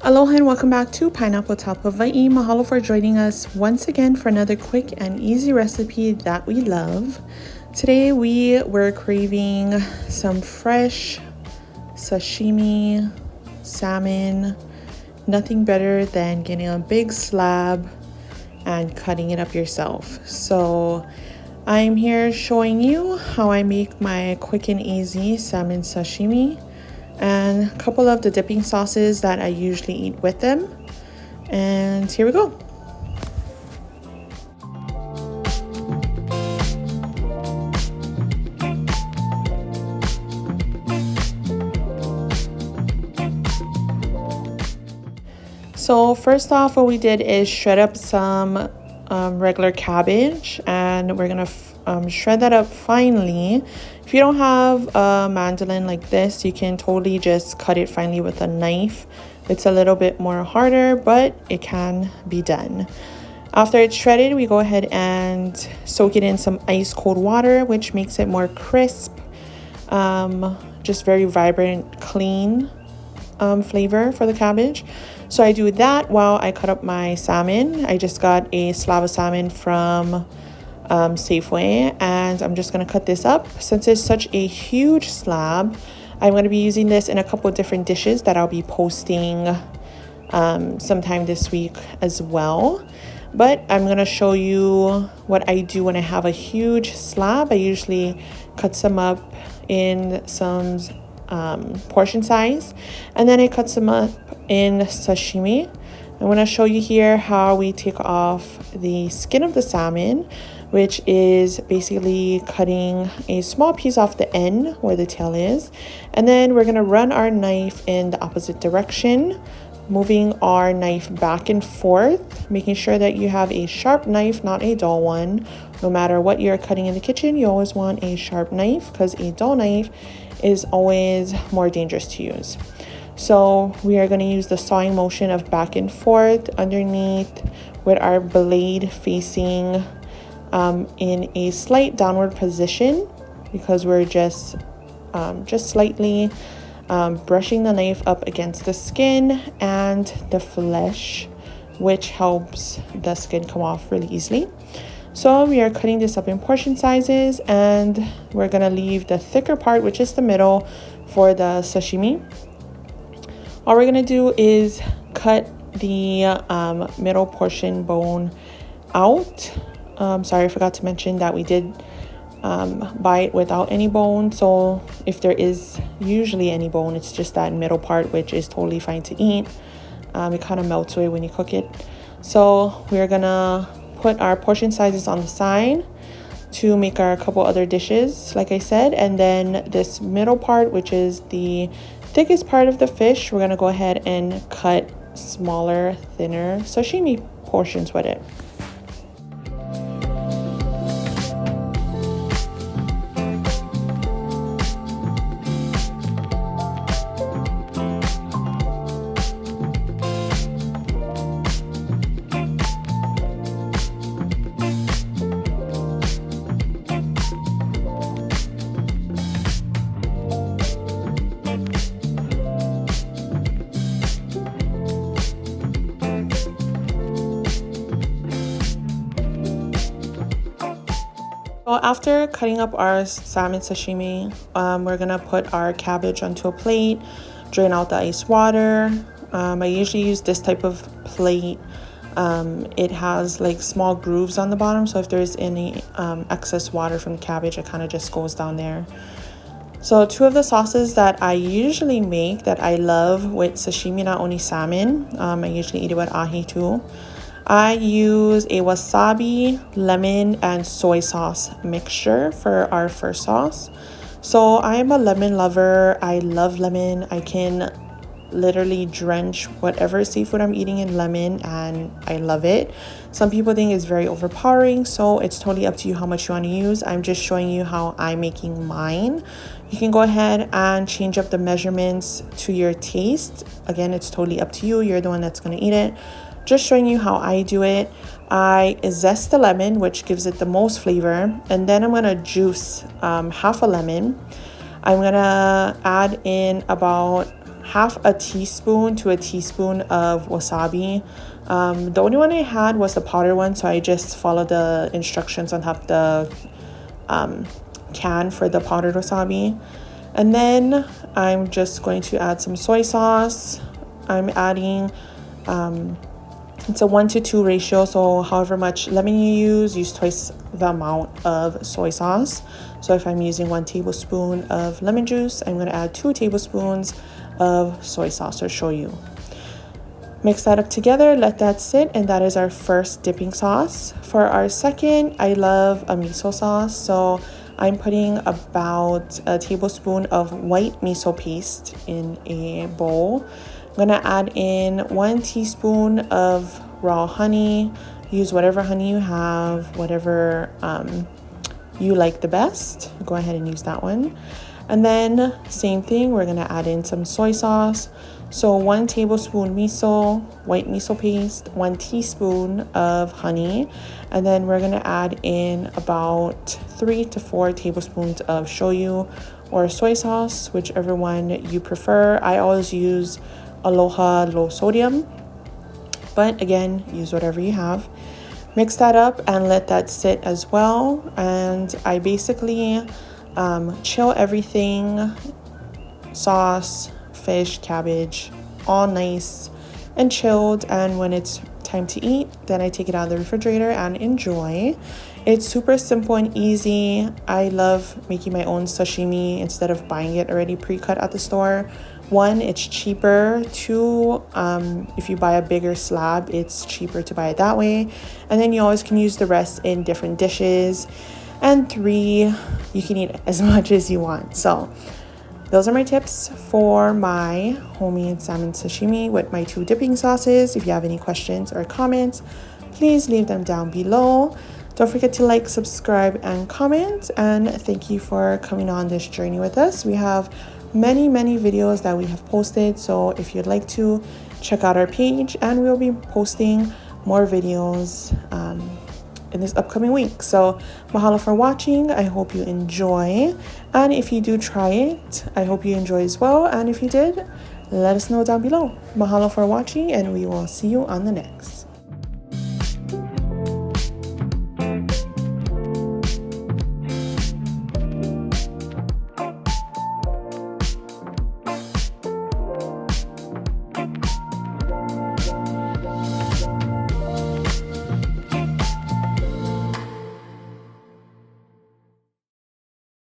Aloha and welcome back to Pineapple Top Hawaii. Mahalo for joining us once again for another quick and easy recipe that we love. Today we were craving some fresh sashimi, salmon. Nothing better than getting a big slab and cutting it up yourself. So I'm here showing you how I make my quick and easy salmon sashimi and a couple of the dipping sauces that I usually eat with them. And here we go. So first off, what we did is shred up some regular cabbage, and we're gonna shred that up finely. If you don't have a mandolin like this, you can totally just cut it finely with a knife. It's a little bit more harder, but it can be done. After it's shredded, we go ahead and soak it in some ice cold water, which makes it more crisp, just very vibrant, clean flavor for the cabbage. So I do that while I cut up my salmon. I just got a slab of salmon from Safeway, and I'm just going to cut this up. Since it's such a huge slab, I'm going to be using this in a couple of different dishes that I'll be posting sometime this week as well. But I'm going to show you what I do when I have a huge slab. I usually cut some up in some portion size, and then I cut some up in sashimi. I'm going to show you here how we take off the skin of the salmon, which is basically cutting a small piece off the end where the tail is, and then we're going to run our knife in the opposite direction, moving our knife back and forth, making sure that you have a sharp knife, not a dull one. No matter what you're cutting in the kitchen, you always want a sharp knife because a dull knife is always more dangerous to use. So we are going to use the sawing motion of back and forth underneath with our blade facing in a slight downward position, because we're just slightly brushing the knife up against the skin and the flesh, which helps the skin come off really easily. So we are cutting this up in portion sizes, and we're going to leave the thicker part, which is the middle, for the sashimi. All we're going to do is cut the middle portion bone out. Sorry, I forgot to mention that we did buy it without any bone. So if there is usually any bone, it's just that middle part, which is totally fine to eat. It kind of melts away when you cook it. So we're going to put our portion sizes on the side to make our couple other dishes, like I said. And then this middle part, which is the thickest part of the fish, we're going to go ahead and cut smaller, thinner sashimi portions with it. So after cutting up our salmon sashimi, we're gonna put our cabbage onto a plate, drain out the ice water. I usually use this type of plate. It has like small grooves on the bottom, so if there's any excess water from the cabbage, it kind of just goes down there. So two of the sauces that I usually make that I love with sashimi, not only salmon, I usually eat it with ahi too. I use a wasabi, lemon, and soy sauce mixture for our first sauce. So I am a lemon lover. I love lemon. I can literally drench whatever seafood I'm eating in lemon, and I love it. Some people think it's very overpowering, so it's totally up to you how much you want to use. I'm just showing you how I'm making mine. You can go ahead and change up the measurements to your taste. Again, it's totally up to you. You're the one that's going to eat it. Just showing you how I do it. I zest the lemon, which gives it the most flavor, and then I'm gonna juice half a lemon. I'm gonna add in about half a teaspoon to a teaspoon of wasabi. The only one I had was the powder one, so I just followed the instructions on top of the can for the powdered wasabi. And then I'm just going to add some soy sauce. I'm adding it's a 1-to-2 ratio, so however much lemon you use twice the amount of soy sauce. So if I'm using 1 tablespoon of lemon juice, I'm going to add 2 tablespoons of soy sauce or shoyu. Mix that up together, let that sit, and that is our first dipping sauce. For our second, I love a miso sauce, so I'm putting about a tablespoon of white miso paste in a bowl. I'm gonna add in 1 teaspoon of raw honey. Use whatever honey you have, whatever you like the best. Go ahead and use that one. And then same thing, we're gonna add in some soy sauce. So 1 tablespoon miso, white miso paste, 1 teaspoon of honey, and then we're gonna add in about 3 to 4 tablespoons of shoyu or soy sauce, whichever one you prefer. I always use Aloha low sodium, but again, use whatever you have. Mix that up and let that sit as well. And I basically chill everything, sauce, fish, cabbage, all nice and chilled. And when it's time to eat, then I take it out of the refrigerator and enjoy. It's super simple and easy. I love making my own sashimi instead of buying it already pre-cut at the store. 1, it's cheaper. 2, if you buy a bigger slab, it's cheaper to buy it that way. And then you always can use the rest in different dishes. And 3, you can eat as much as you want. So those are my tips for my homemade salmon sashimi with my 2 dipping sauces. If you have any questions or comments, please leave them down below. Don't forget to like, subscribe, and comment. And thank you for coming on this journey with us. We have many videos that we have posted, so if you'd like to check out our page, and we'll be posting more videos in this upcoming week. So mahalo for watching. I hope you enjoy, and if you do try it, I hope you enjoy as well. And if you did, let us know down below. Mahalo for watching, and we will see you on the next.